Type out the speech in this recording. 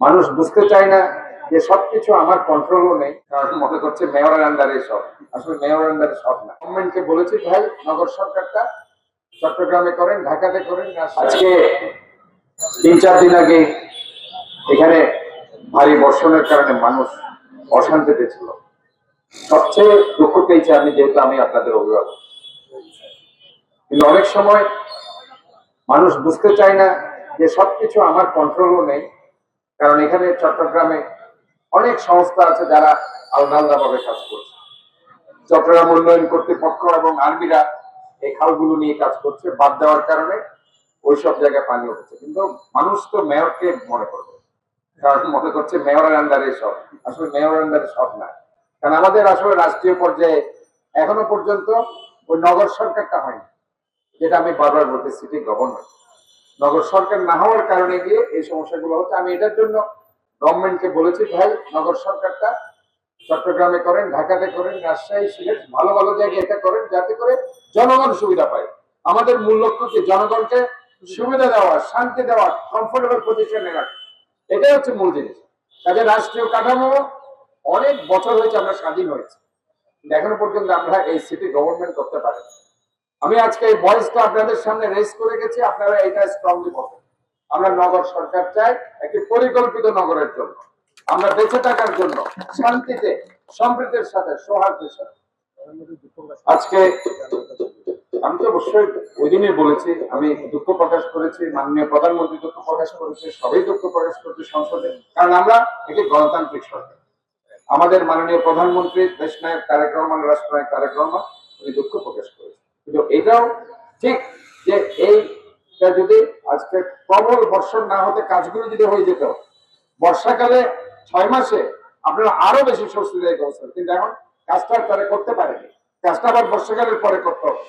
মানুষ বুঝতে চায় না যে সবকিছু আমার কন্ট্রোলও নেই, কারণ মনে করছে মেয়রের আন্ডারে সব। আসলে মেয়রের আন্ডারে সব না। গভর্নমেন্টকে বলেছি ভাই নগর সরকারটা চট্টগ্রামে করেন, ঢাকাতে করেন। আজকে 3-4 দিন আগে এখানে ভারী বর্ষণের কারণে মানুষ অশান্তিতে ছিল। সবচেয়ে দুঃখ পেয়েছি আমি, যেহেতু আমি আপনাদের অভিভাবক। কিন্তু অনেক সময় মানুষ বুঝতে চায় না যে সবকিছু আমার কন্ট্রোলও নেই, কারণ এখানে চট্টগ্রামে অনেক সংস্থা আছে যারা আলাদা আলাদা ভাবে কাজ করছে। চট্টগ্রাম উন্নয়ন কর্তৃপক্ষ এবং আর্মিরা এই খালগুলো নিয়ে কাজ করছে, বাদ দেওয়ার কারণে ওইসব জায়গায় পানি উঠছে। কিন্তু মানুষ তো মেয়রকে মনে করবে, কারণ মনে করছে মেয়রের আন্ডারে সব। আসলে মেয়রের আন্ডারে সব না, কারণ আমাদের আসলে রাষ্ট্রীয় পর্যায়ে এখনো পর্যন্ত ওই নগর সরকারটা হয়নি, যেটা আমি বারবার বলতে সিটি গভর্নমেন্ট। নগর সরকার না হওয়ার কারণে গিয়ে এই সমস্যাগুলো হচ্ছে। আমি এটার জন্য গভর্নমেন্টকে বলেছি ভাই নগর সরকারটা চট্টগ্রামে করেন, ঢাকাতে করেন, রাজশাহী, সিলেট, ভালো ভালো জায়গায় এটা করেন, যাতে করে জনগণ সুবিধা পায়। আমাদের মূল লক্ষ্য কি? জনগণকে সুবিধা দেওয়া, শান্তি দেওয়া, কমফোর্টেবল পজিশনে রাখা, এটাই হচ্ছে মূল জিনিস। কাজে রাষ্ট্রীয় কাঠামো অনেক বছর হয়েছে আমরা স্বাধীন হয়েছে, এখনো পর্যন্ত আমরা এই সিটি গভর্নমেন্ট করতে পারি। আমি আজকে এই ভয়েসটা আপনাদের সামনে রেজ করে গেছি, আপনারা এটা স্ট্রংলি বলবেন। আমরা নগর সরকার চাই একটি পরিকল্পিত নগরের জন্য, আমরা বেঁচে থাকার জন্য, শান্তিতে, সম্প্রীতির সাথে, সৌহার্দ্যের সাথে। আজকে আমি তো অবশ্যই ওই দিনই বলেছি, আমি দুঃখ প্রকাশ করেছি, মাননীয় প্রধানমন্ত্রী দুঃখ প্রকাশ করেছে, সবাই দুঃখ প্রকাশ করেছে সংসদে, কারণ আমরা একটি গণতান্ত্রিক সরকার। আমাদের মাননীয় প্রধানমন্ত্রী দেশনায়ক তারেক রহমান, রাষ্ট্রনায়ক তারেক রহমান, উনি দুঃখ প্রকাশ করেছেন। কিন্তু এটাও ঠিক যে এইটা যদি আজকে প্রবল বর্ষণ না হতে কাজগুলো যদি হয়ে যেত বর্ষাকালে 6 মাসে, আপনারা আরো বেশি স্বস্তিদায়ক অবস্থা। কিন্তু এখন কাজটা তারা করতে পারেনি, কাজটা আবার বর্ষাকালের পরে করতে হবে।